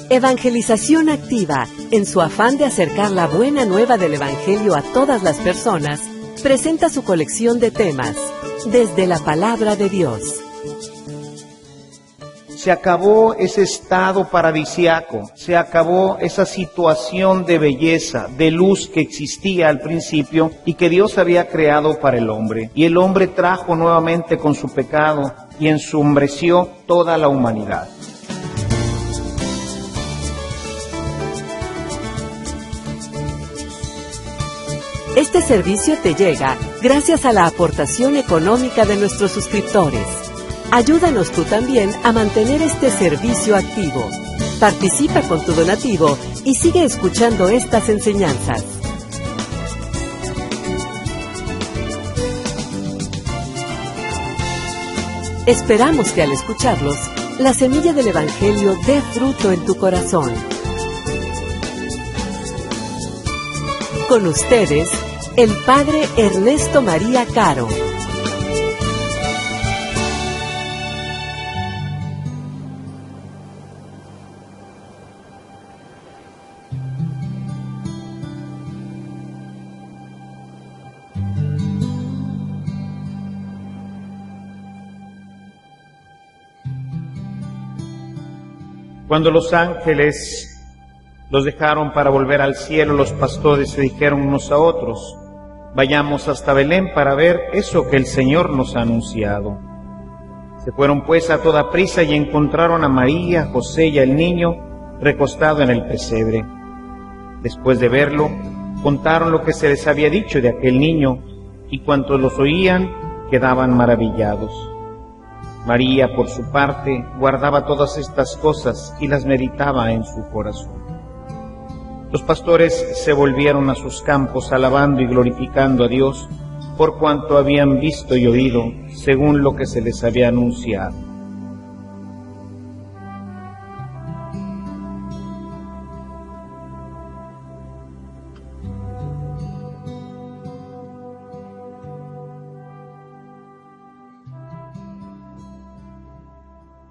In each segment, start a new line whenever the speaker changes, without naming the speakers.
Evangelización Activa, en su afán de acercar la buena nueva del Evangelio a todas las personas, presenta su colección de temas, desde la Palabra de Dios.
Se acabó ese estado paradisiaco, se acabó esa situación de belleza, de luz que existía al principio y que Dios había creado para el hombre. Y el hombre trajo nuevamente con su pecado y ensombreció toda la humanidad.
Este servicio te llega gracias a la aportación económica de nuestros suscriptores. Ayúdanos tú también a mantener este servicio activo. Participa con tu donativo y sigue escuchando estas enseñanzas. Esperamos que al escucharlos, la semilla del Evangelio dé fruto en tu corazón. Con ustedes, el Padre Ernesto María Caro.
Cuando los ángeles los dejaron para volver al cielo, los pastores se dijeron unos a otros: vayamos hasta Belén para ver eso que el Señor nos ha anunciado. Se fueron pues a toda prisa y encontraron a María, José y al niño recostado en el pesebre. Después de verlo, contaron lo que se les había dicho de aquel niño, y cuantos los oían quedaban maravillados. María, por su parte, guardaba todas estas cosas y las meditaba en su corazón. Los pastores se volvieron a sus campos alabando y glorificando a Dios por cuanto habían visto y oído según lo que se les había anunciado.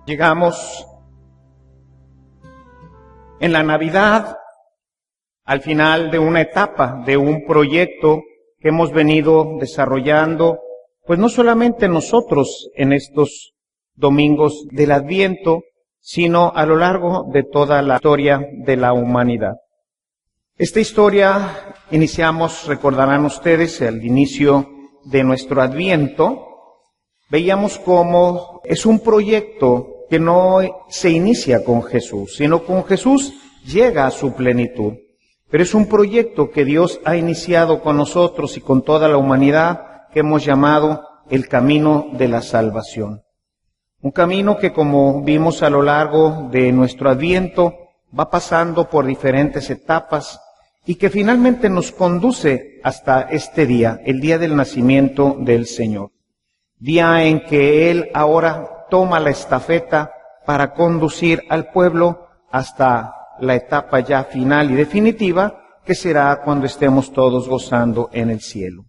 Llegamos en la Navidad al final de una etapa, de un proyecto que hemos venido desarrollando, pues no solamente nosotros en estos domingos del Adviento, sino a lo largo de toda la historia de la humanidad. Esta historia iniciamos, recordarán ustedes, al inicio de nuestro Adviento. Veíamos cómo es un proyecto que no se inicia con Jesús, sino con Jesús llega a su plenitud. Pero es un proyecto que Dios ha iniciado con nosotros y con toda la humanidad, que hemos llamado el camino de la salvación. Un camino que, como vimos a lo largo de nuestro Adviento, va pasando por diferentes etapas y que finalmente nos conduce hasta este día, el día del nacimiento del Señor. Día en que Él ahora toma la estafeta para conducir al pueblo hasta la etapa ya final y definitiva, que será cuando estemos todos gozando en el cielo.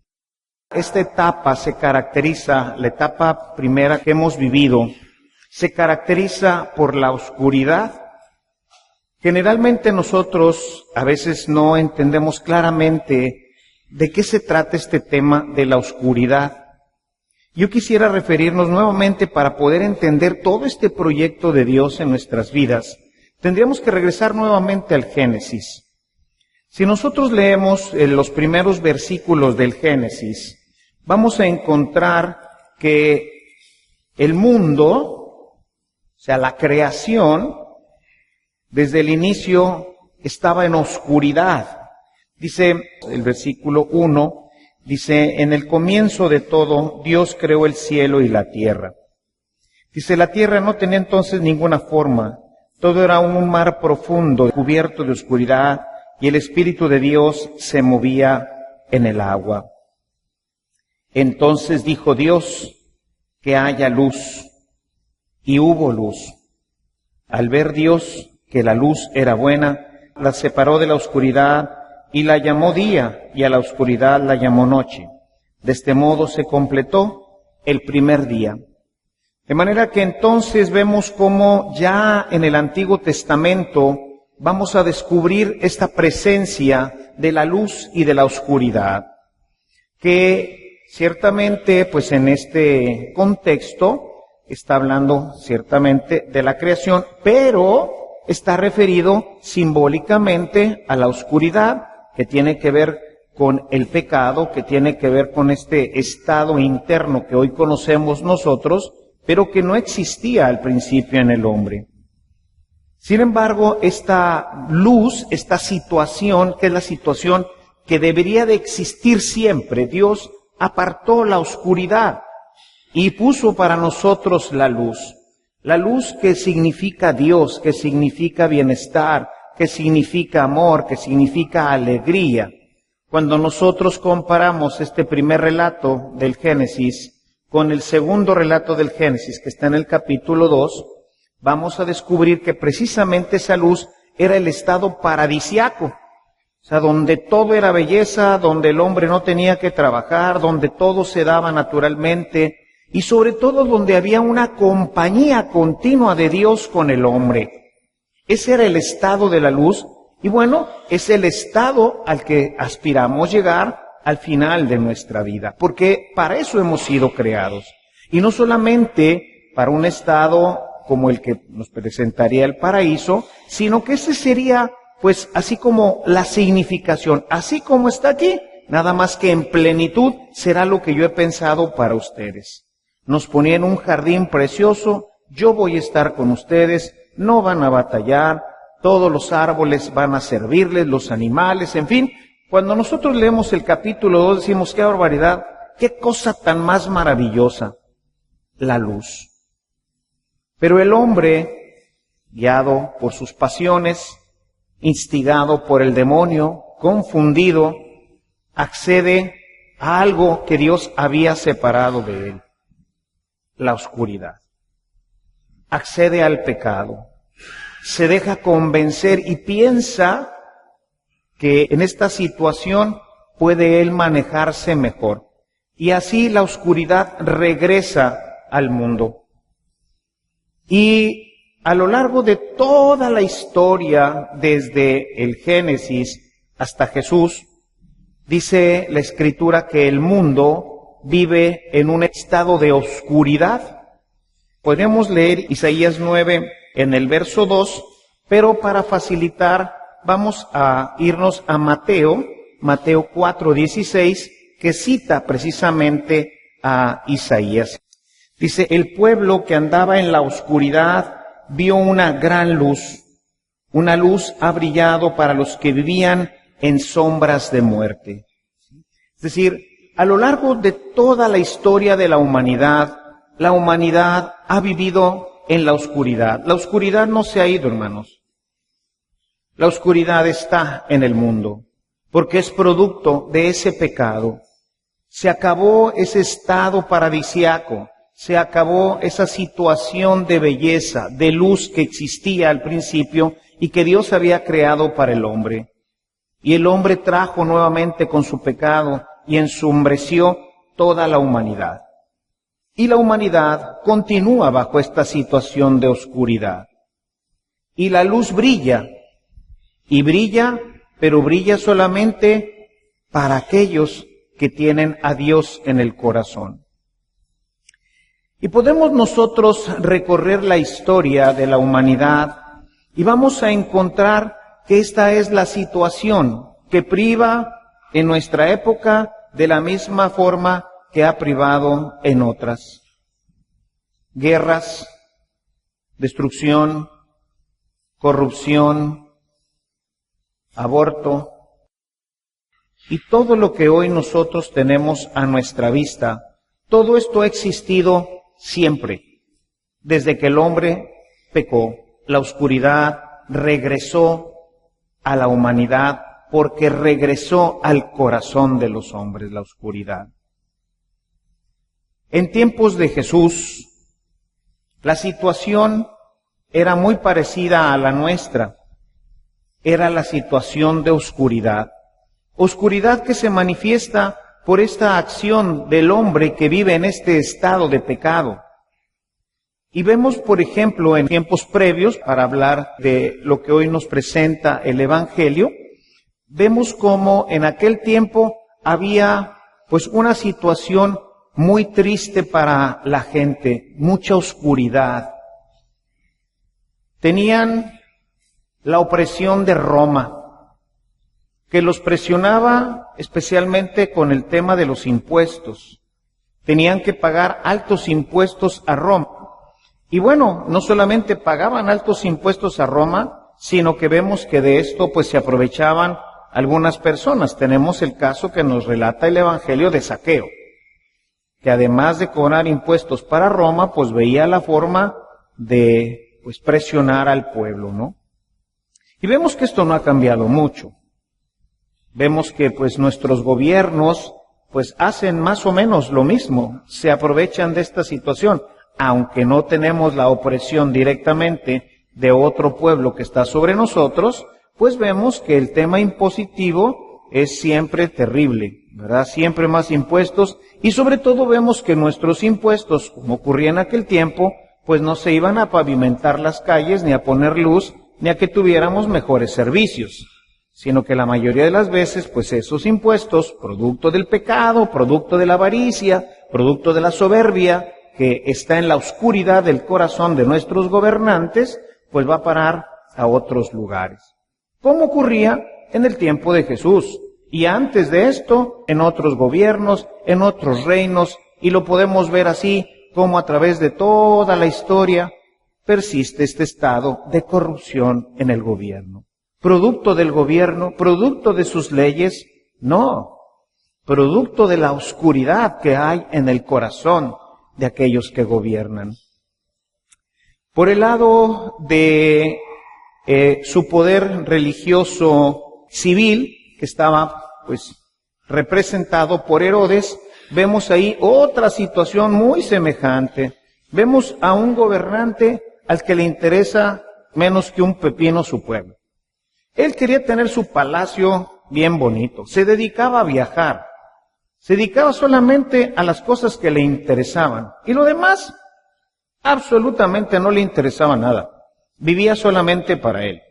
Esta etapa se caracteriza, la etapa primera que hemos vivido, se caracteriza por la oscuridad. Generalmente nosotros a veces no entendemos claramente de qué se trata este tema de la oscuridad. Yo quisiera referirnos nuevamente, para poder entender todo este proyecto de Dios en nuestras vidas, tendríamos que regresar nuevamente al Génesis. Si nosotros leemos los primeros versículos del Génesis, vamos a encontrar que el mundo, o sea, la creación, desde el inicio estaba en oscuridad. Dice el versículo 1, dice: en el comienzo de todo, Dios creó el cielo y la tierra. Dice: la tierra no tenía entonces ninguna forma. Todo era un mar profundo, cubierto de oscuridad, y el Espíritu de Dios se movía en el agua. Entonces dijo Dios: que haya luz. Y hubo luz. Al ver Dios que la luz era buena, la separó de la oscuridad y la llamó día, y a la oscuridad la llamó noche. De este modo se completó el primer día. De manera que entonces vemos cómo ya en el Antiguo Testamento vamos a descubrir esta presencia de la luz y de la oscuridad, que ciertamente, pues en este contexto, está hablando ciertamente de la creación, pero está referido simbólicamente a la oscuridad, que tiene que ver con el pecado, que tiene que ver con este estado interno que hoy conocemos nosotros, pero que no existía al principio en el hombre. Sin embargo, esta luz, esta situación, que es la situación que debería de existir siempre, Dios apartó la oscuridad y puso para nosotros la luz. La luz que significa Dios, que significa bienestar, que significa amor, que significa alegría. Cuando nosotros comparamos este primer relato del Génesis con el segundo relato del Génesis, que está en el capítulo 2, vamos a descubrir que precisamente esa luz era el estado paradisiaco. O sea, donde todo era belleza, donde el hombre no tenía que trabajar, donde todo se daba naturalmente, y sobre todo donde había una compañía continua de Dios con el hombre. Ese era el estado de la luz, y bueno, es el estado al que aspiramos llegar al final de nuestra vida, porque para eso hemos sido creados. Y no solamente para un estado como el que nos presentaría el paraíso, sino que ese sería, pues, así como la significación, así como está aquí, nada más que en plenitud será lo que yo he pensado para ustedes. Nos ponía en un jardín precioso, yo voy a estar con ustedes, no van a batallar, todos los árboles van a servirles, los animales, en fin. Cuando nosotros leemos el capítulo 2 decimos, qué barbaridad, qué cosa tan más maravillosa, la luz. Pero el hombre, guiado por sus pasiones, instigado por el demonio, confundido, accede a algo que Dios había separado de él, la oscuridad. Accede al pecado, se deja convencer y piensa que en esta situación puede él manejarse mejor. Y así la oscuridad regresa al mundo. Y a lo largo de toda la historia, desde el Génesis hasta Jesús, dice la Escritura que el mundo vive en un estado de oscuridad. Podemos leer Isaías 9 en el verso 2, pero para facilitar vamos a irnos a Mateo 4:16, que cita precisamente a Isaías. Dice, el pueblo que andaba en la oscuridad vio una gran luz. Una luz ha brillado para los que vivían en sombras de muerte. Es decir, a lo largo de toda la historia de la humanidad ha vivido en la oscuridad. La oscuridad no se ha ido, hermanos. La oscuridad está en el mundo, porque es producto de ese pecado. Se acabó ese estado paradisiaco, se acabó esa situación de belleza, de luz que existía al principio y que Dios había creado para el hombre. Y el hombre trajo nuevamente con su pecado y ensombreció toda la humanidad. Y la humanidad continúa bajo esta situación de oscuridad. Y la luz brilla, y brilla, pero brilla solamente para aquellos que tienen a Dios en el corazón. Y podemos nosotros recorrer la historia de la humanidad y vamos a encontrar que esta es la situación que priva en nuestra época de la misma forma que ha privado en otras. Guerras, destrucción, corrupción, aborto y todo lo que hoy nosotros tenemos a nuestra vista. Todo esto ha existido siempre, desde que el hombre pecó. La oscuridad regresó a la humanidad porque regresó al corazón de los hombres la oscuridad. En tiempos de Jesús, la situación era muy parecida a la nuestra. Era la situación de oscuridad. Oscuridad que se manifiesta por esta acción del hombre que vive en este estado de pecado. Y vemos, por ejemplo, en tiempos previos, para hablar de lo que hoy nos presenta el Evangelio, vemos como en aquel tiempo había pues una situación muy triste para la gente, mucha oscuridad. Tenían la opresión de Roma, que los presionaba especialmente con el tema de los impuestos. Tenían que pagar altos impuestos a Roma. Y bueno, no solamente pagaban altos impuestos a Roma, sino que vemos que de esto pues se aprovechaban algunas personas. Tenemos el caso que nos relata el Evangelio de Zaqueo, que además de cobrar impuestos para Roma, pues veía la forma de pues presionar al pueblo, ¿no? Y vemos que esto no ha cambiado mucho. Vemos que pues nuestros gobiernos pues hacen más o menos lo mismo, se aprovechan de esta situación. Aunque no tenemos la opresión directamente de otro pueblo que está sobre nosotros, pues vemos que el tema impositivo es siempre terrible, ¿verdad? Siempre más impuestos, y sobre todo vemos que nuestros impuestos, como ocurría en aquel tiempo, pues no se iban a pavimentar las calles, ni a poner luz, ni a que tuviéramos mejores servicios, sino que la mayoría de las veces, pues esos impuestos, producto del pecado, producto de la avaricia, producto de la soberbia, que está en la oscuridad del corazón de nuestros gobernantes, pues va a parar a otros lugares. Como ocurría en el tiempo de Jesús, y antes de esto, en otros gobiernos, en otros reinos, y lo podemos ver así, como a través de toda la historia, persiste este estado de corrupción en el gobierno. ¿Producto del gobierno? ¿Producto de sus leyes? No. Producto de la oscuridad que hay en el corazón de aquellos que gobiernan. Por el lado de su poder religioso civil, que estaba pues representado por Herodes, vemos ahí otra situación muy semejante. Vemos a un gobernante al que le interesa menos que un pepino su pueblo. Él quería tener su palacio bien bonito, se dedicaba a viajar, se dedicaba solamente a las cosas que le interesaban. Y lo demás, absolutamente no le interesaba nada. Vivía solamente para él.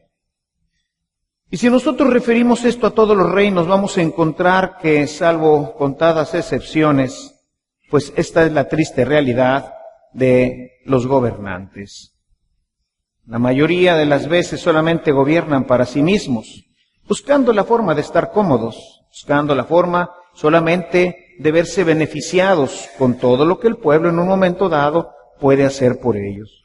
Y si nosotros referimos esto a todos los reinos, vamos a encontrar que, salvo contadas excepciones, pues esta es la triste realidad de los gobernantes. La mayoría de las veces solamente gobiernan para sí mismos, buscando la forma de estar cómodos, buscando la forma solamente de verse beneficiados con todo lo que el pueblo en un momento dado puede hacer por ellos.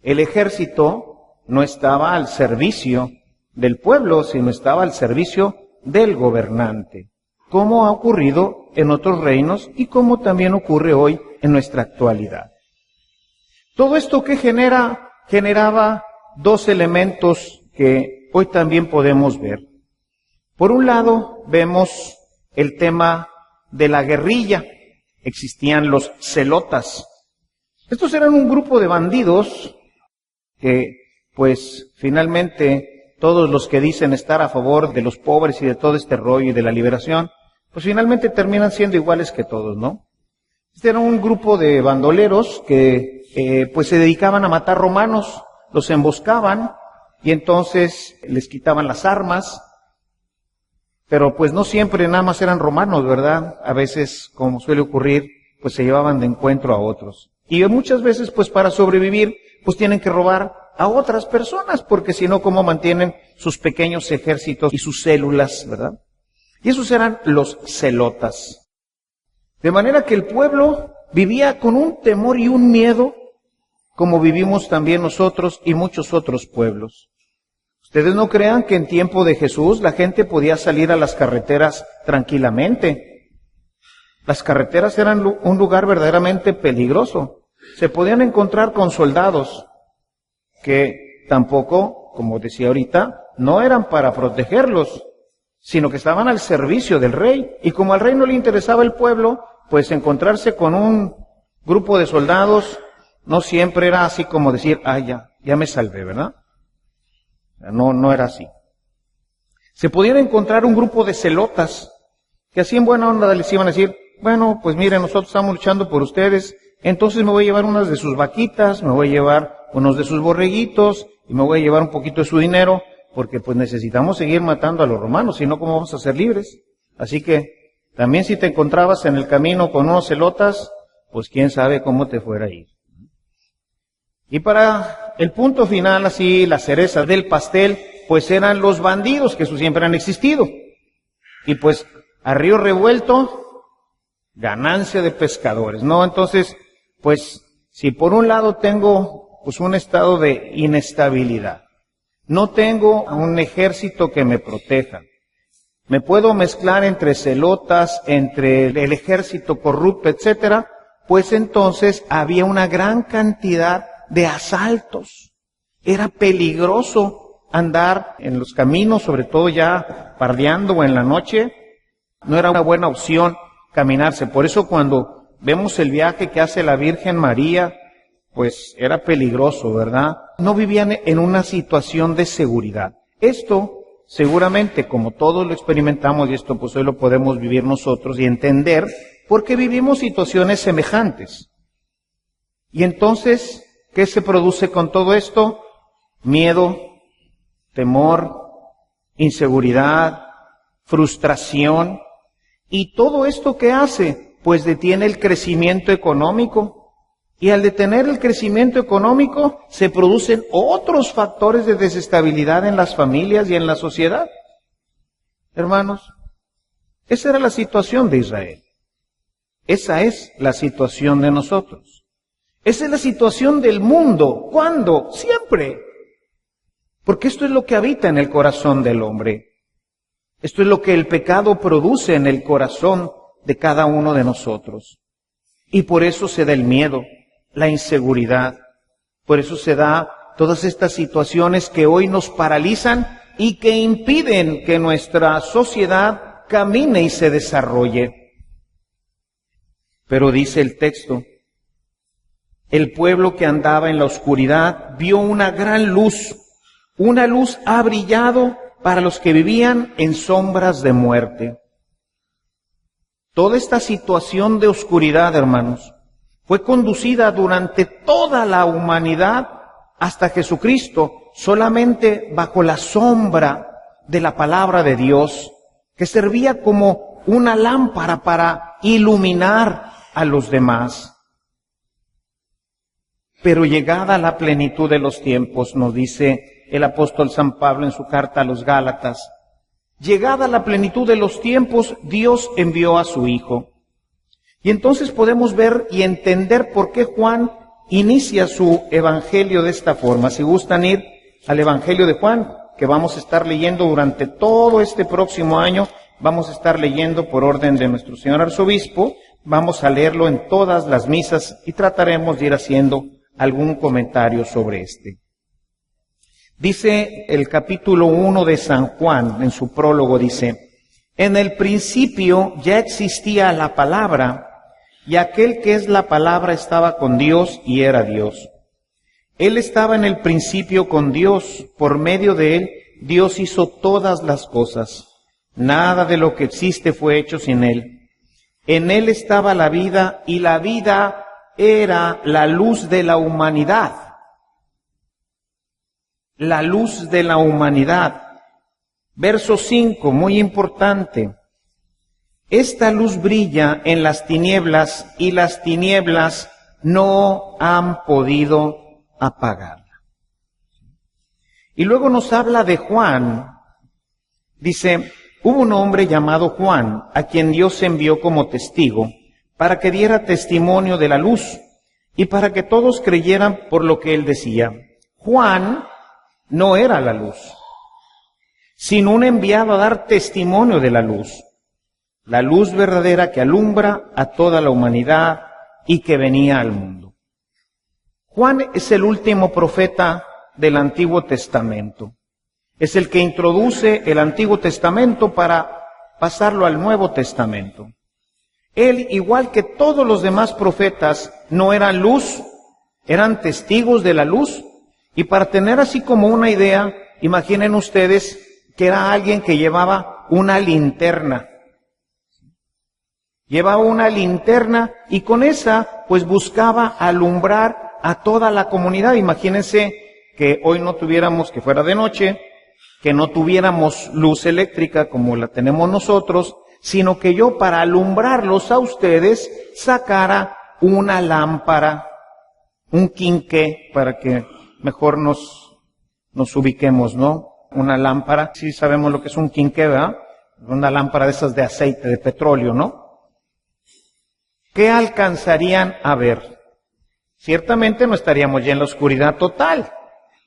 El ejército no estaba al servicio del pueblo, sino estaba al servicio del gobernante, como ha ocurrido en otros reinos y como también ocurre hoy en nuestra actualidad. Todo esto que generaba dos elementos que hoy también podemos ver. Por un lado, vemos el tema de la guerrilla. Existían los celotas. Estos eran un grupo de bandidos que, pues, finalmente, todos los que dicen estar a favor de los pobres y de todo este rollo y de la liberación, pues finalmente terminan siendo iguales que todos, ¿no? Este era un grupo de bandoleros que, pues, se dedicaban a matar romanos, los emboscaban y entonces les quitaban las armas. Pero pues no siempre nada más eran romanos, ¿verdad? A veces, como suele ocurrir, pues se llevaban de encuentro a otros. Y muchas veces, pues para sobrevivir, pues tienen que robar a otras personas, porque si no, ¿cómo mantienen sus pequeños ejércitos y sus células, verdad? Y esos eran los celotas. De manera que el pueblo vivía con un temor y un miedo, como vivimos también nosotros y muchos otros pueblos. Ustedes no crean que en tiempo de Jesús la gente podía salir a las carreteras tranquilamente. Las carreteras eran un lugar verdaderamente peligroso. Se podían encontrar con soldados que tampoco, como decía ahorita, no eran para protegerlos, sino que estaban al servicio del rey. Y como al rey no le interesaba el pueblo, pues encontrarse con un grupo de soldados no siempre era así como decir, ya me salvé, ¿verdad? No era así. Se podían encontrar un grupo de celotas que así en buena onda les iban a decir, bueno, pues miren, nosotros estamos luchando por ustedes, entonces me voy a llevar unas de sus vaquitas, me voy a llevar unos de sus borreguitos y me voy a llevar un poquito de su dinero, porque pues necesitamos seguir matando a los romanos, si no, ¿cómo vamos a ser libres? Así que también si te encontrabas en el camino con unos celotas, pues quién sabe cómo te fuera a ir. Y para el punto final, así, la cereza del pastel, pues eran los bandidos, que eso siempre han existido. Y pues a río revuelto, ganancia de pescadores, ¿no? Entonces, pues si por un lado tengo pues un estado de inestabilidad, no tengo un ejército que me proteja, me puedo mezclar entre celotas, entre el ejército corrupto, etcétera, pues entonces había una gran cantidad de asaltos. Era peligroso andar en los caminos, sobre todo ya pardeando o en la noche. No era una buena opción caminarse. Por eso cuando vemos el viaje que hace la Virgen María, pues era peligroso, ¿verdad? No vivían en una situación de seguridad. Esto seguramente, como todos lo experimentamos, y esto pues hoy lo podemos vivir nosotros y entender, porque vivimos situaciones semejantes. Y entonces, ¿qué se produce con todo esto? Miedo, temor, inseguridad, frustración. ¿Y todo esto qué hace? Pues detiene el crecimiento económico. Y al detener el crecimiento económico, se producen otros factores de desestabilidad en las familias y en la sociedad. Hermanos, esa era la situación de Israel. Esa es la situación de nosotros. Esa es la situación del mundo. ¿Cuándo? Siempre. Porque esto es lo que habita en el corazón del hombre. Esto es lo que el pecado produce en el corazón de cada uno de nosotros. Y por eso se da el miedo, la inseguridad. Por eso se da todas estas situaciones que hoy nos paralizan y que impiden que nuestra sociedad camine y se desarrolle. Pero dice el texto, el pueblo que andaba en la oscuridad vio una gran luz. Una luz ha brillado para los que vivían en sombras de muerte. Toda esta situación de oscuridad, hermanos, fue conducida durante toda la humanidad hasta Jesucristo, solamente bajo la sombra de la palabra de Dios, que servía como una lámpara para iluminar a los demás. Pero llegada la plenitud de los tiempos, nos dice el apóstol San Pablo en su carta a los Gálatas, llegada la plenitud de los tiempos, Dios envió a su Hijo. Y entonces podemos ver y entender por qué Juan inicia su evangelio de esta forma. Si gustan ir al evangelio de Juan, que vamos a estar leyendo durante todo este próximo año, vamos a estar leyendo por orden de nuestro señor arzobispo, vamos a leerlo en todas las misas y trataremos de ir haciendo algún comentario sobre este. Dice el capítulo 1 de San Juan, en su prólogo dice, en el principio ya existía la palabra, y aquel que es la palabra estaba con Dios y era Dios. Él estaba en el principio con Dios, por medio de él Dios hizo todas las cosas. Nada de lo que existe fue hecho sin él. En él estaba la vida y la vida era la luz de la humanidad. La luz de la humanidad. Verso 5, muy importante. Esta luz brilla en las tinieblas y las tinieblas no han podido apagarla. Y luego nos habla de Juan. Dice, hubo un hombre llamado Juan, a quien Dios envió como testigo, para que diera testimonio de la luz y para que todos creyeran por lo que él decía. Juan no era la luz, sino un enviado a dar testimonio de la luz verdadera que alumbra a toda la humanidad y que venía al mundo. Juan es el último profeta del Antiguo Testamento. Es el que introduce el Antiguo Testamento para pasarlo al Nuevo Testamento. Él, igual que todos los demás profetas, no eran luz, eran testigos de la luz. Y para tener así como una idea, imaginen ustedes que era alguien que llevaba una linterna. Llevaba una linterna y con esa pues buscaba alumbrar a toda la comunidad. Imagínense que hoy no tuviéramos, que fuera de noche, que no tuviéramos luz eléctrica como la tenemos nosotros, sino que yo para alumbrarlos a ustedes sacara una lámpara, un quinqué, para que mejor nos ubiquemos, ¿no? Una lámpara, sí sabemos lo que es un quinqué, ¿verdad? Una lámpara de esas de aceite, de petróleo, ¿no? ¿Qué alcanzarían a ver? Ciertamente no estaríamos ya en la oscuridad total,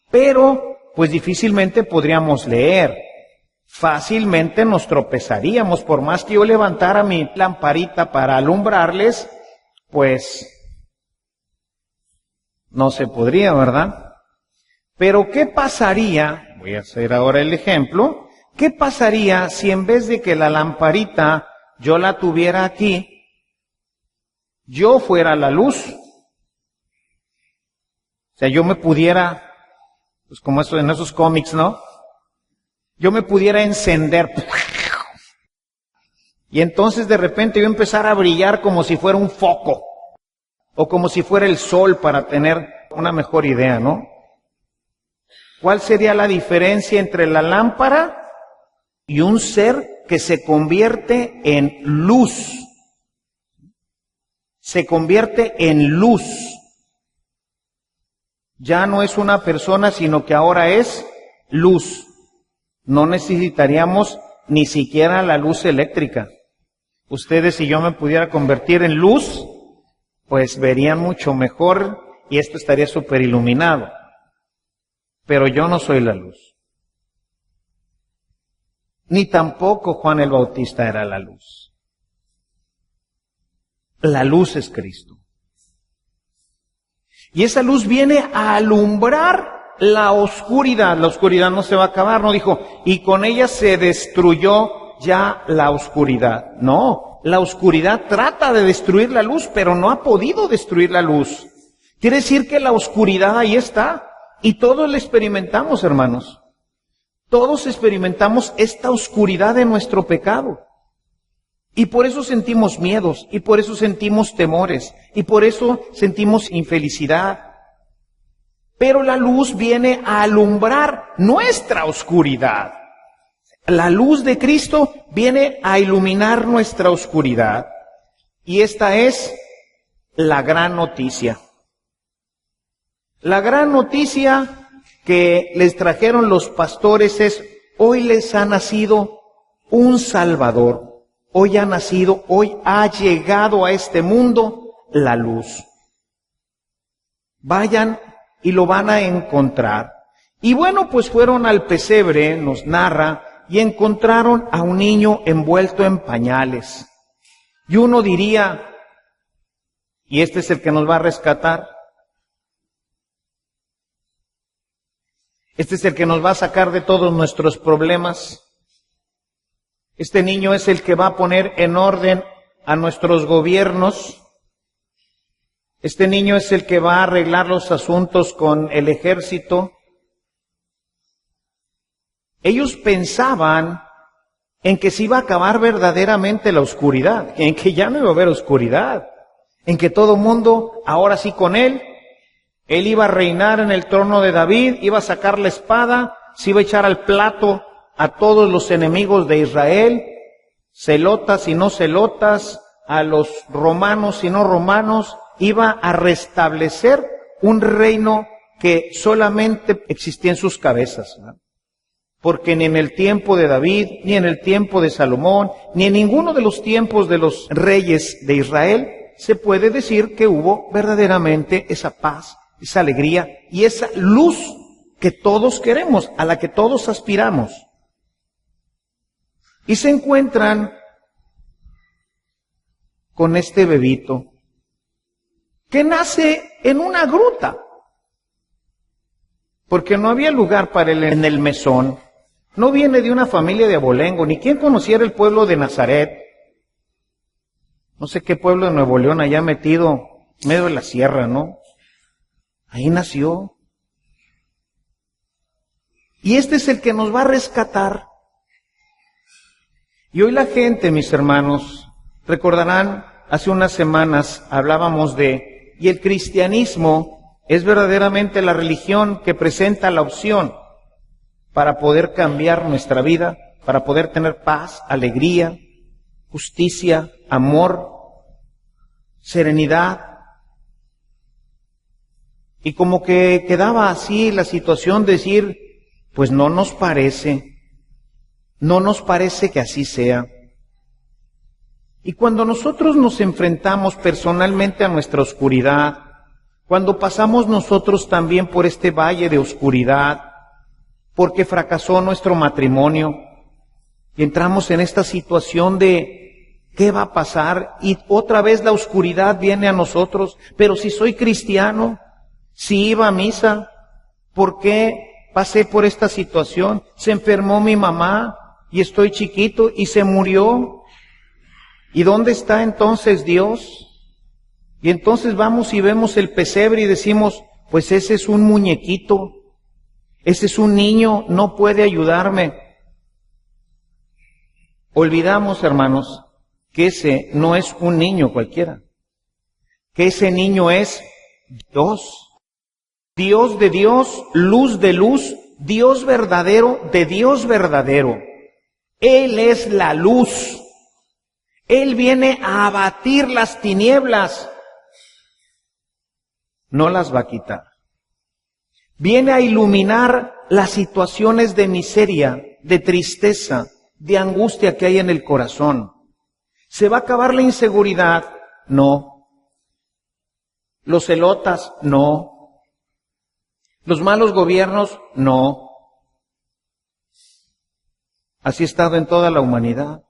pero pues difícilmente podríamos leer. Fácilmente nos tropezaríamos, por más que yo levantara mi lamparita para alumbrarles, pues no se podría, ¿verdad? Pero ¿qué pasaría? Voy a hacer ahora el ejemplo. ¿Qué pasaría si en vez de que la lamparita yo la tuviera aquí, yo fuera la luz? O sea, yo me pudiera, pues como eso en esos cómics, ¿no? Yo me pudiera encender. Y entonces de repente yo empezara a brillar como si fuera un foco. O como si fuera el sol, para tener una mejor idea, ¿no? ¿Cuál sería la diferencia entre la lámpara y un ser que se convierte en luz? Se convierte en luz. Ya no es una persona, sino que ahora es luz. No necesitaríamos ni siquiera la luz eléctrica. Ustedes, si yo me pudiera convertir en luz, pues verían mucho mejor y esto estaría súper iluminado. Pero yo no soy la luz. Ni tampoco Juan el Bautista era la luz. La luz es Cristo. Y esa luz viene a alumbrar la oscuridad. La oscuridad no se va a acabar, no dijo, y con ella se destruyó ya la oscuridad. No, la oscuridad trata de destruir la luz, pero no ha podido destruir la luz. Quiere decir que la oscuridad ahí está. Y todos la experimentamos, hermanos. Todos experimentamos esta oscuridad de nuestro pecado. Y por eso sentimos miedos, y por eso sentimos temores, y por eso sentimos infelicidad. Pero la luz viene a alumbrar nuestra oscuridad. La luz de Cristo viene a iluminar nuestra oscuridad. Y esta es la gran noticia. La gran noticia que les trajeron los pastores es, hoy les ha nacido un Salvador. Hoy ha nacido, hoy ha llegado a este mundo la luz. Vayan y lo van a encontrar. Y bueno, pues fueron al pesebre, nos narra, y encontraron a un niño envuelto en pañales. Y uno diría, ¿y este es el que nos va a rescatar? ¿Este es el que nos va a sacar de todos nuestros problemas? ¿Este niño es el que va a poner en orden a nuestros gobiernos? ¿Este niño es el que va a arreglar los asuntos con el ejército? Ellos pensaban en que se iba a acabar verdaderamente la oscuridad, en que ya no iba a haber oscuridad, en que todo mundo, ahora sí con él iba a reinar en el trono de David, iba a sacar la espada, se iba a echar al plato a todos los enemigos de Israel, celotas y no celotas, a los romanos y no romanos, iba a restablecer un reino que solamente existía en sus cabezas, ¿no? Porque ni en el tiempo de David, ni en el tiempo de Salomón, ni en ninguno de los tiempos de los reyes de Israel se puede decir que hubo verdaderamente esa paz, esa alegría y esa luz que todos queremos, a la que todos aspiramos. Y se encuentran con este bebito que nace en una gruta, porque no había lugar para él en el mesón. No viene de una familia de abolengo, ni quien conociera el pueblo de Nazaret. No sé qué pueblo de Nuevo León allá metido en medio de la sierra, ¿no? Ahí nació. Y este es el que nos va a rescatar. Y hoy la gente, mis hermanos, Recordarán, hace unas semanas hablábamos y el cristianismo es verdaderamente la religión que presenta la opción para poder cambiar nuestra vida, para poder tener paz, alegría, justicia, amor, serenidad. Y como que quedaba así la situación de decir, pues no nos parece que así sea. Y cuando nosotros nos enfrentamos personalmente a nuestra oscuridad, cuando pasamos nosotros también por este valle de oscuridad, porque fracasó nuestro matrimonio, y entramos en esta situación de ¿qué va a pasar? Y otra vez la oscuridad viene a nosotros, pero si soy cristiano, si iba a misa, ¿por qué pasé por esta situación? Se enfermó mi mamá y estoy chiquito y se murió. ¿Y dónde está entonces Dios? Y entonces vamos y vemos el pesebre y decimos, pues ese es un muñequito, ese es un niño, no puede ayudarme. Olvidamos, hermanos, que ese no es un niño cualquiera, que ese niño es Dios. Dios de Dios, luz de luz, Dios verdadero de Dios verdadero. Él es la luz. Él viene a abatir las tinieblas. No las va a quitar. Viene a iluminar las situaciones de miseria, de tristeza, de angustia que hay en el corazón. ¿Se va a acabar la inseguridad? No. ¿Los celotas? No. ¿Los malos gobiernos? No. Así ha estado en toda la humanidad.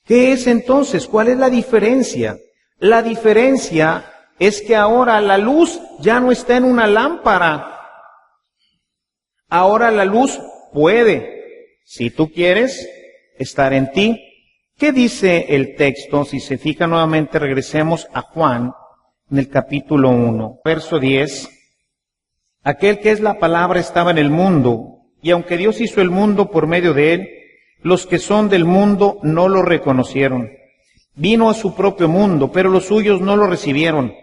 ¿Qué es entonces? ¿Cuál es la diferencia? La diferencia es que ahora la luz ya no está en una lámpara. Ahora la luz puede, si tú quieres, estar en ti. ¿Qué dice el texto? Si se fija nuevamente, regresemos a Juan, en el capítulo 1, verso 10. Aquel que es la palabra estaba en el mundo, y aunque Dios hizo el mundo por medio de él, los que son del mundo no lo reconocieron. Vino a su propio mundo, pero los suyos no lo recibieron.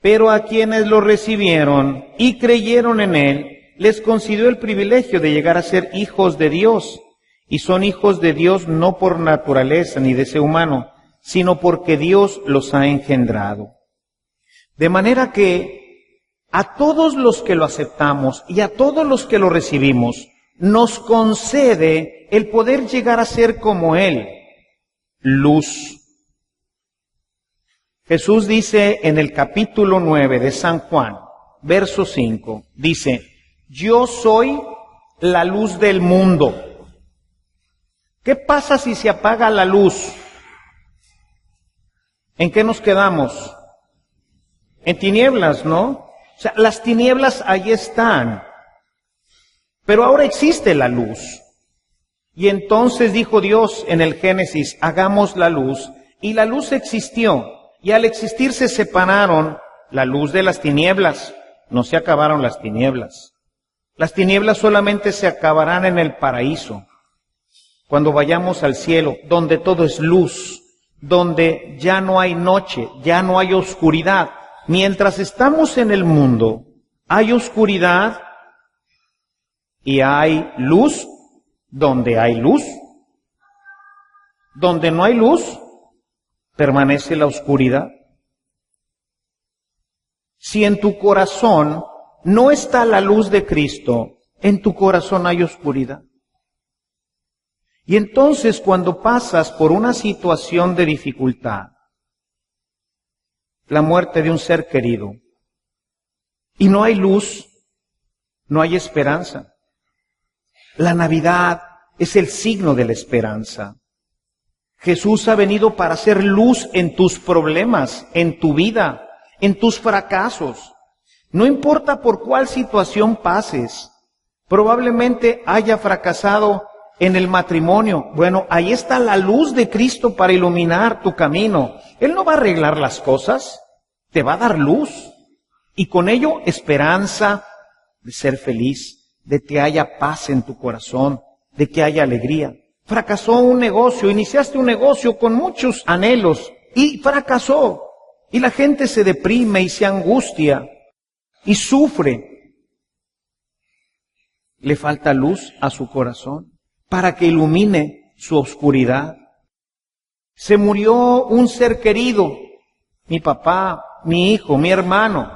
Pero a quienes lo recibieron y creyeron en él, les concedió el privilegio de llegar a ser hijos de Dios. Y son hijos de Dios no por naturaleza ni deseo humano, sino porque Dios los ha engendrado. De manera que a todos los que lo aceptamos y a todos los que lo recibimos, nos concede el poder llegar a ser como Él, luz. Jesús dice en el capítulo 9 de San Juan, verso 5, dice, yo soy la luz del mundo. ¿Qué pasa si se apaga la luz? ¿En qué nos quedamos? En tinieblas, ¿no? O sea, las tinieblas ahí están. Pero ahora existe la luz. Y entonces dijo Dios en el Génesis, hagamos la luz. Y la luz existió. Y al existir se separaron la luz de las tinieblas. No se acabaron las tinieblas. Las tinieblas solamente se acabarán en el paraíso. Cuando vayamos al cielo, donde todo es luz, donde ya no hay noche, ya no hay oscuridad. Mientras estamos en el mundo, hay oscuridad y hay luz donde hay luz. Donde no hay luz, permanece la oscuridad. Si en tu corazón no está la luz de Cristo, en tu corazón hay oscuridad. Y entonces cuando pasas por una situación de dificultad, la muerte de un ser querido, y no hay luz, no hay esperanza. La Navidad es el signo de la esperanza. Jesús ha venido para hacer luz en tus problemas, en tu vida, en tus fracasos. No importa por cuál situación pases, probablemente haya fracasado en el matrimonio. Bueno, ahí está la luz de Cristo para iluminar tu camino. Él no va a arreglar las cosas, te va a dar luz. Y con ello esperanza de ser feliz, de que haya paz en tu corazón, de que haya alegría. Fracasó un negocio, iniciaste un negocio con muchos anhelos y fracasó. Y la gente se deprime y se angustia y sufre. Le falta luz a su corazón para que ilumine su oscuridad. Se murió un ser querido, mi papá, mi hijo, mi hermano.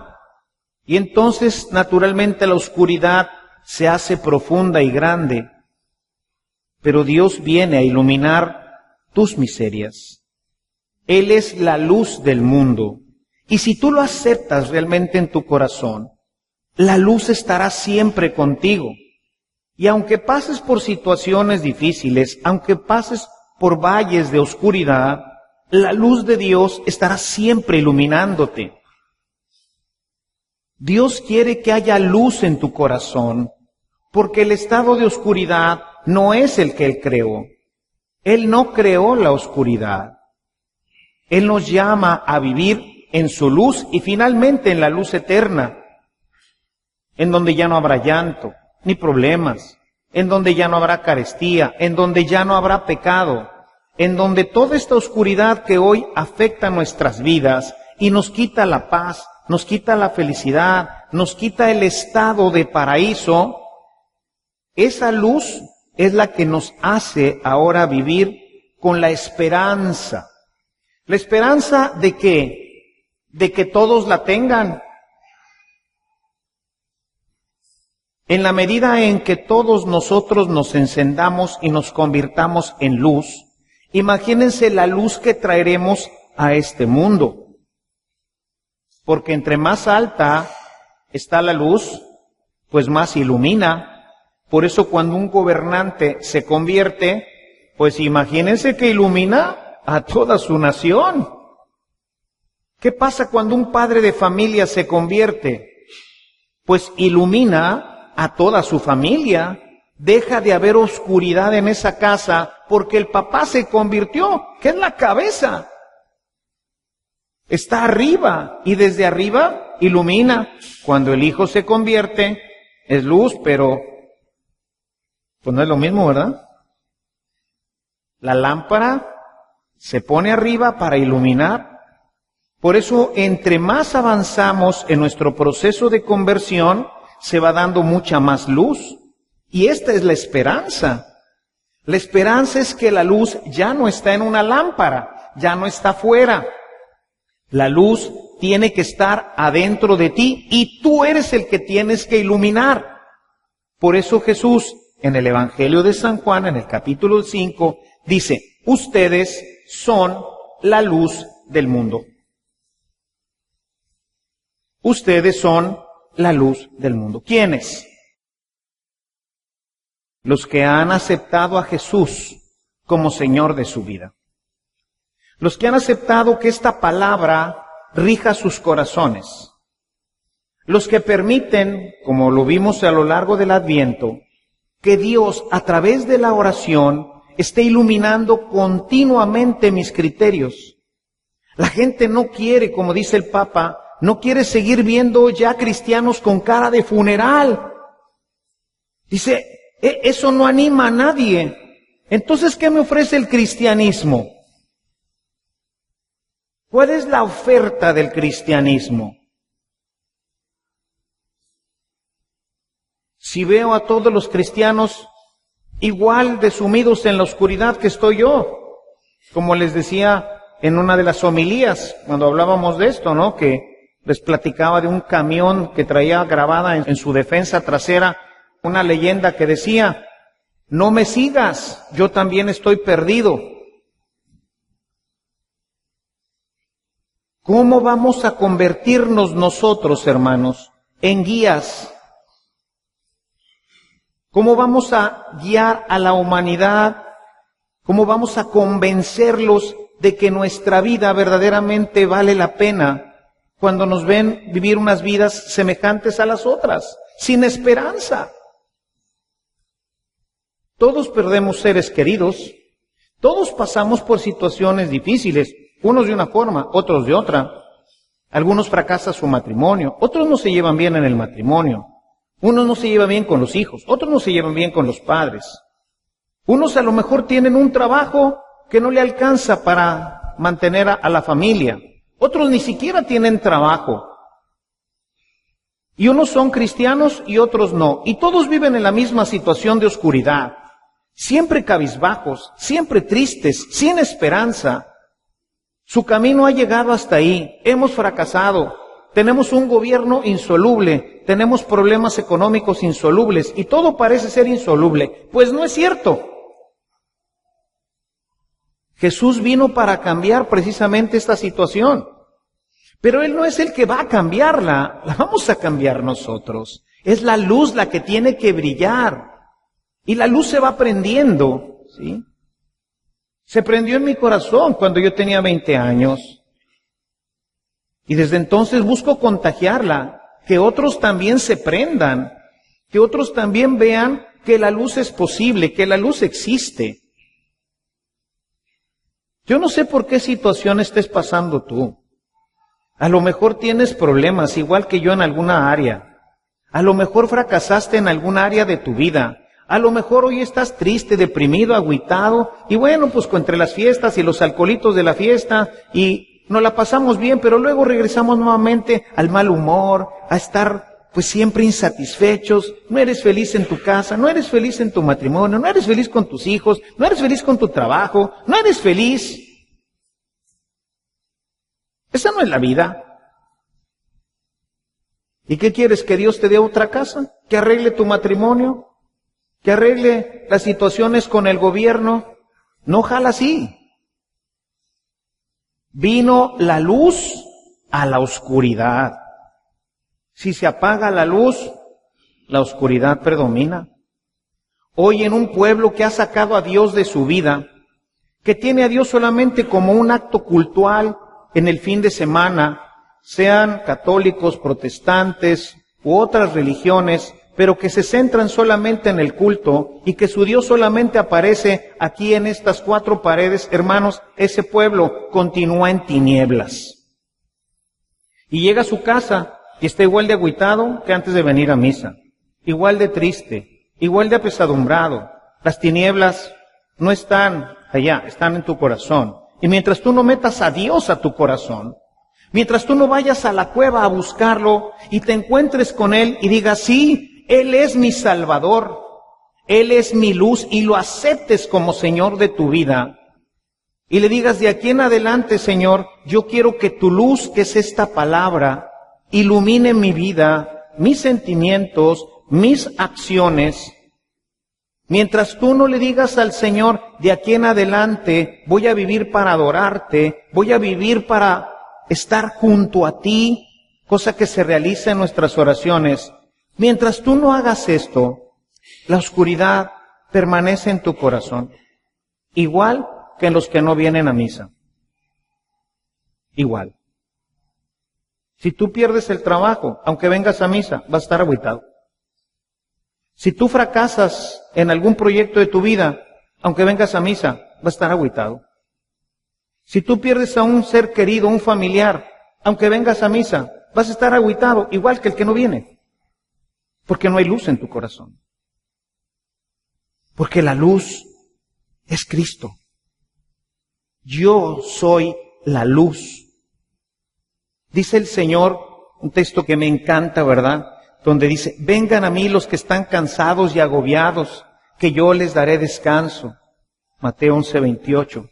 Y entonces, naturalmente, la oscuridad se hace profunda y grande. Pero Dios viene a iluminar tus miserias. Él es la luz del mundo. Y si tú lo aceptas realmente en tu corazón, la luz estará siempre contigo. Y aunque pases por situaciones difíciles, aunque pases por valles de oscuridad, la luz de Dios estará siempre iluminándote. Dios quiere que haya luz en tu corazón, porque el estado de oscuridad no es el que Él creó. Él no creó la oscuridad. Él nos llama a vivir en su luz y finalmente en la luz eterna, en donde ya no habrá llanto ni problemas, en donde ya no habrá carestía, en donde ya no habrá pecado, en donde toda esta oscuridad que hoy afecta nuestras vidas y nos quita la paz, nos quita la felicidad, nos quita el estado de paraíso, esa luz es la que nos hace ahora vivir con la esperanza. ¿La esperanza de qué? De que todos la tengan. En la medida en que todos nosotros nos encendamos y nos convirtamos en luz, imagínense la luz que traeremos a este mundo. Porque entre más alta está la luz, pues más ilumina. Por eso cuando un gobernante se convierte, pues imagínense que ilumina a toda su nación. ¿Qué pasa cuando un padre de familia se convierte? Pues ilumina a toda su familia. Deja de haber oscuridad en esa casa porque el papá se convirtió, que es la cabeza. Está arriba y desde arriba ilumina. Cuando el hijo se convierte, es luz, pero pues no es lo mismo, ¿verdad? La lámpara se pone arriba para iluminar. Por eso, entre más avanzamos en nuestro proceso de conversión, se va dando mucha más luz. Y esta es la esperanza. La esperanza es que la luz ya no está en una lámpara, ya no está fuera. La luz tiene que estar adentro de ti y tú eres el que tienes que iluminar. Por eso Jesús, en el Evangelio de San Juan, en el capítulo 5, dice, ustedes son la luz del mundo. Ustedes son la luz del mundo. ¿Quiénes? Los que han aceptado a Jesús como Señor de su vida. Los que han aceptado que esta palabra rija sus corazones. Los que permiten, como lo vimos a lo largo del Adviento, que Dios a través de la oración esté iluminando continuamente mis criterios. La gente no quiere, como dice el Papa, no quiere seguir viendo ya cristianos con cara de funeral. Dice, eso no anima a nadie. Entonces, ¿qué me ofrece el cristianismo? ¿Cuál es la oferta del cristianismo? Si veo a todos los cristianos igual de sumidos en la oscuridad que estoy yo, como les decía en una de las homilías, cuando hablábamos de esto, ¿no? Que les platicaba de un camión que traía grabada en su defensa trasera una leyenda que decía, no me sigas, yo también estoy perdido. ¿Cómo vamos a convertirnos nosotros, hermanos, en guías? ¿Cómo vamos a guiar a la humanidad? ¿Cómo vamos a convencerlos de que nuestra vida verdaderamente vale la pena cuando nos ven vivir unas vidas semejantes a las otras, sin esperanza? Todos perdemos seres queridos, todos pasamos por situaciones difíciles, unos de una forma, otros de otra. Algunos fracasan su matrimonio, otros no se llevan bien en el matrimonio, unos no se llevan bien con los hijos, otros no se llevan bien con los padres. Unos a lo mejor tienen un trabajo que no le alcanza para mantener a la familia. Otros ni siquiera tienen trabajo. Y unos son cristianos y otros no. Y todos viven en la misma situación de oscuridad. Siempre cabizbajos, siempre tristes, sin esperanza. Su camino ha llegado hasta ahí. Hemos fracasado. Tenemos un gobierno insoluble. Tenemos problemas económicos insolubles. Y todo parece ser insoluble. Pues no es cierto. Jesús vino para cambiar precisamente esta situación. Pero Él no es el que va a cambiarla, la vamos a cambiar nosotros. Es la luz la que tiene que brillar. Y la luz se va prendiendo, ¿sí? Se prendió en mi corazón cuando yo tenía 20 años. Y desde entonces busco contagiarla, que otros también se prendan, que otros también vean que la luz es posible, que la luz existe. Yo no sé por qué situación estés pasando tú. A lo mejor tienes problemas, igual que yo en alguna área. A lo mejor fracasaste en alguna área de tu vida. A lo mejor hoy estás triste, deprimido, agüitado. Y bueno, pues entre las fiestas y los alcoholitos de la fiesta, y nos la pasamos bien, pero luego regresamos nuevamente al mal humor, a estar pues siempre insatisfechos. No eres feliz en tu casa, no eres feliz en tu matrimonio, no eres feliz con tus hijos, no eres feliz con tu trabajo, no eres feliz. Esa no es la vida. ¿Y qué quieres? ¿Que Dios te dé otra casa? ¿Que arregle tu matrimonio? ¿Que arregle las situaciones con el gobierno? No jala así. Vino la luz a la oscuridad. Si se apaga la luz, la oscuridad predomina. Hoy en un pueblo que ha sacado a Dios de su vida, que tiene a Dios solamente como un acto cultual, en el fin de semana, sean católicos, protestantes u otras religiones, pero que se centran solamente en el culto y que su Dios solamente aparece aquí en estas 4 paredes, hermanos, ese pueblo continúa en tinieblas. Y llega a su casa y está igual de agüitado que antes de venir a misa, igual de triste, igual de apesadumbrado. Las tinieblas no están allá, están en tu corazón. Y mientras tú no metas a Dios a tu corazón, mientras tú no vayas a la cueva a buscarlo y te encuentres con Él y digas, sí, Él es mi Salvador, Él es mi luz, y lo aceptes como Señor de tu vida, y le digas, de aquí en adelante, Señor, yo quiero que tu luz, que es esta palabra, ilumine mi vida, mis sentimientos, mis acciones. Mientras tú no le digas al Señor, de aquí en adelante voy a vivir para adorarte, voy a vivir para estar junto a ti, cosa que se realiza en nuestras oraciones. Mientras tú no hagas esto, la oscuridad permanece en tu corazón, igual que en los que no vienen a misa. Igual. Si tú pierdes el trabajo, aunque vengas a misa, vas a estar agüitado. Si tú fracasas en algún proyecto de tu vida, aunque vengas a misa, vas a estar agüitado. Si tú pierdes a un ser querido, un familiar, aunque vengas a misa, vas a estar agüitado, igual que el que no viene. Porque no hay luz en tu corazón. Porque la luz es Cristo. Yo soy la luz. Dice el Señor, un texto que me encanta, ¿verdad?, donde dice, vengan a mí los que están cansados y agobiados, que yo les daré descanso. Mateo 11:28.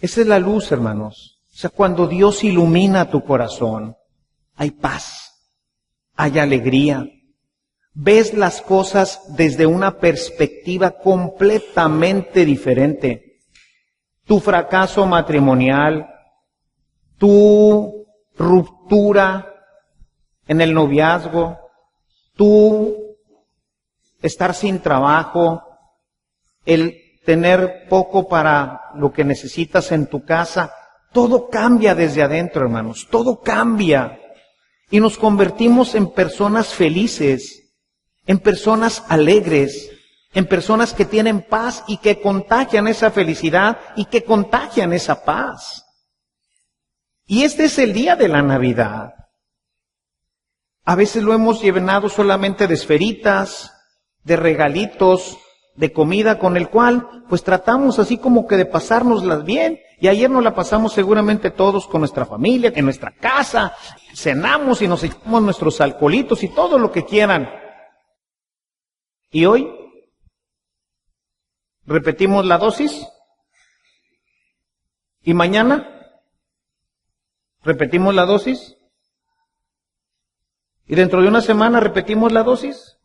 Esa es la luz, hermanos. O sea, cuando Dios ilumina tu corazón, hay paz, hay alegría. Ves las cosas desde una perspectiva completamente diferente. Tu fracaso matrimonial, tu ruptura en el noviazgo, tú estar sin trabajo, el tener poco para lo que necesitas en tu casa, todo cambia desde adentro, hermanos, todo cambia. Y nos convertimos en personas felices, en personas alegres, en personas que tienen paz y que contagian esa felicidad y que contagian esa paz. Y este es el día de la Navidad. A veces lo hemos llenado solamente de esferitas, de regalitos, de comida con el cual pues tratamos así como que de pasárnoslas bien. Y ayer nos la pasamos seguramente todos con nuestra familia, en nuestra casa, cenamos y nos echamos nuestros alcoholitos y todo lo que quieran. ¿Y hoy repetimos la dosis? ¿Y mañana repetimos la dosis? ¿Y dentro de una semana repetimos la dosis?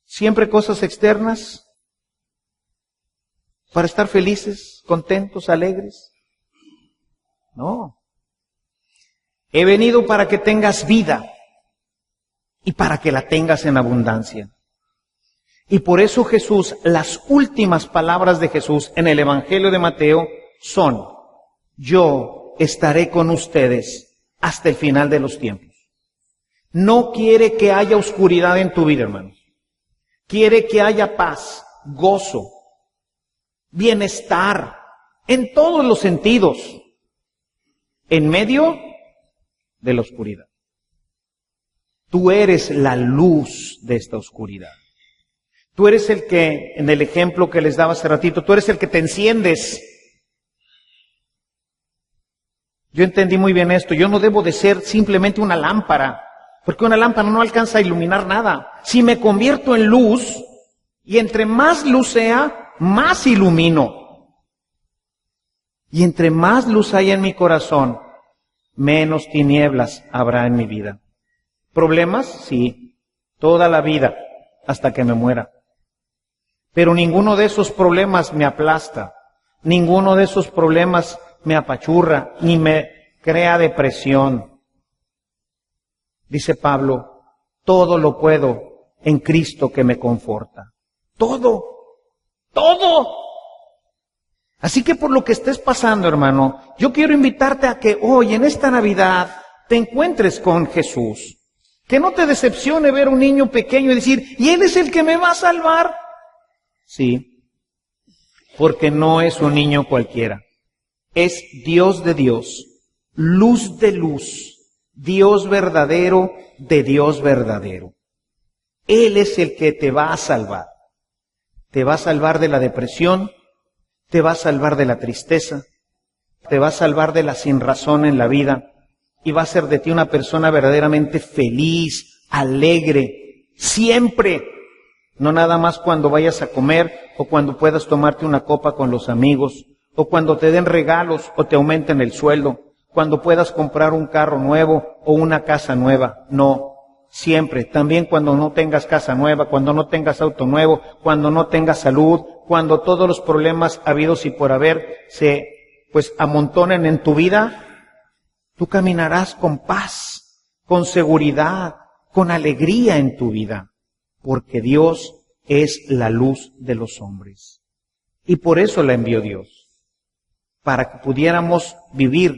Siempre cosas externas para estar felices, contentos, alegres. No. He venido para que tengas vida y para que la tengas en abundancia. Y por eso Jesús, las últimas palabras de Jesús en el Evangelio de Mateo son: yo estaré con ustedes hasta el final de los tiempos. No quiere que haya oscuridad en tu vida, hermanos. Quiere que haya paz, gozo, bienestar, en todos los sentidos, en medio de la oscuridad. Tú eres la luz de esta oscuridad. Tú eres el que, en el ejemplo que les daba hace ratito, tú eres el que te enciendes. Yo entendí muy bien esto. Yo no debo de ser simplemente una lámpara, porque una lámpara no alcanza a iluminar nada. Si me convierto en luz, y entre más luz sea, más ilumino. Y entre más luz haya en mi corazón, menos tinieblas habrá en mi vida. ¿Problemas? Sí, toda la vida, hasta que me muera. Pero ninguno de esos problemas me aplasta, ninguno de esos problemas me apachurra, ni me crea depresión. Dice Pablo, todo lo puedo en Cristo que me conforta. Todo. Así que por lo que estés pasando, hermano, yo quiero invitarte a que hoy, en esta Navidad, te encuentres con Jesús. Que no te decepcione ver un niño pequeño y decir, ¿y Él es el que me va a salvar? Sí, porque no es un niño cualquiera. Es Dios de Dios, luz de luz, Dios verdadero de Dios verdadero. Él es el que te va a salvar. Te va a salvar de la depresión, te va a salvar de la tristeza, te va a salvar de la sinrazón en la vida y va a hacer de ti una persona verdaderamente feliz, alegre, siempre. No nada más cuando vayas a comer o cuando puedas tomarte una copa con los amigos o cuando te den regalos o te aumenten el sueldo, cuando puedas comprar un carro nuevo o una casa nueva. No. Siempre, también cuando no tengas casa nueva, cuando no tengas auto nuevo, cuando no tengas salud, cuando todos los problemas habidos y por haber se amontonen en tu vida, tú caminarás con paz, con seguridad, con alegría en tu vida, porque Dios es la luz de los hombres. Y por eso la envió Dios, para que pudiéramos vivir,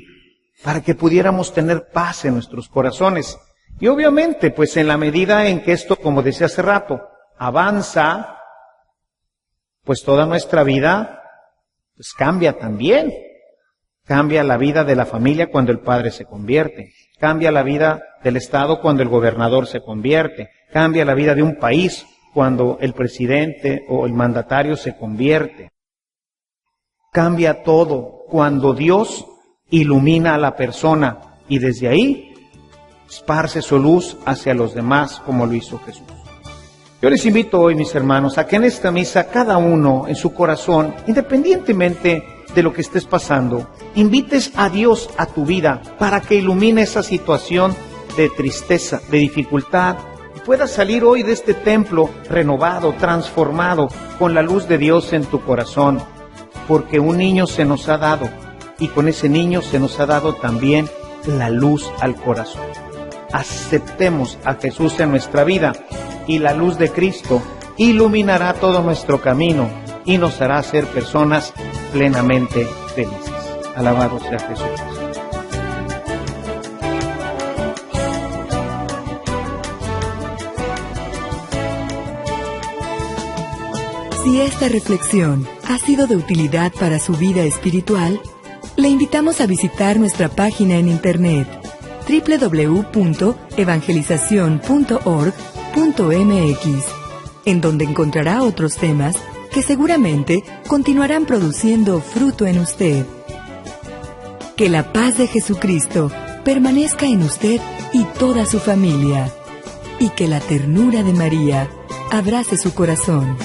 para que pudiéramos tener paz en nuestros corazones. Y obviamente, pues en la medida en que esto, como decía hace rato, avanza, pues toda nuestra vida, pues cambia también. Cambia la vida de la familia cuando el padre se convierte. Cambia la vida del Estado cuando el gobernador se convierte. Cambia la vida de un país cuando el presidente o el mandatario se convierte. Cambia todo cuando Dios ilumina a la persona y desde ahí esparce su luz hacia los demás como lo hizo Jesús. Yo les invito hoy, mis hermanos, a que en esta misa cada uno en su corazón, independientemente de lo que estés pasando, invites a Dios a tu vida para que ilumine esa situación de tristeza, de dificultad, y puedas salir hoy de este templo renovado, transformado, con la luz de Dios en tu corazón, porque un niño se nos ha dado, y con ese niño se nos ha dado también la luz al corazón. Aceptemos a Jesús en nuestra vida y la luz de Cristo iluminará todo nuestro camino y nos hará ser personas plenamente felices. Alabado sea Jesús.
Si esta reflexión ha sido de utilidad para su vida espiritual, le invitamos a visitar nuestra página en internet www.evangelizacion.org.mx en donde encontrará otros temas que seguramente continuarán produciendo fruto en usted. Que la paz de Jesucristo permanezca en usted y toda su familia, y que la ternura de María abrace su corazón.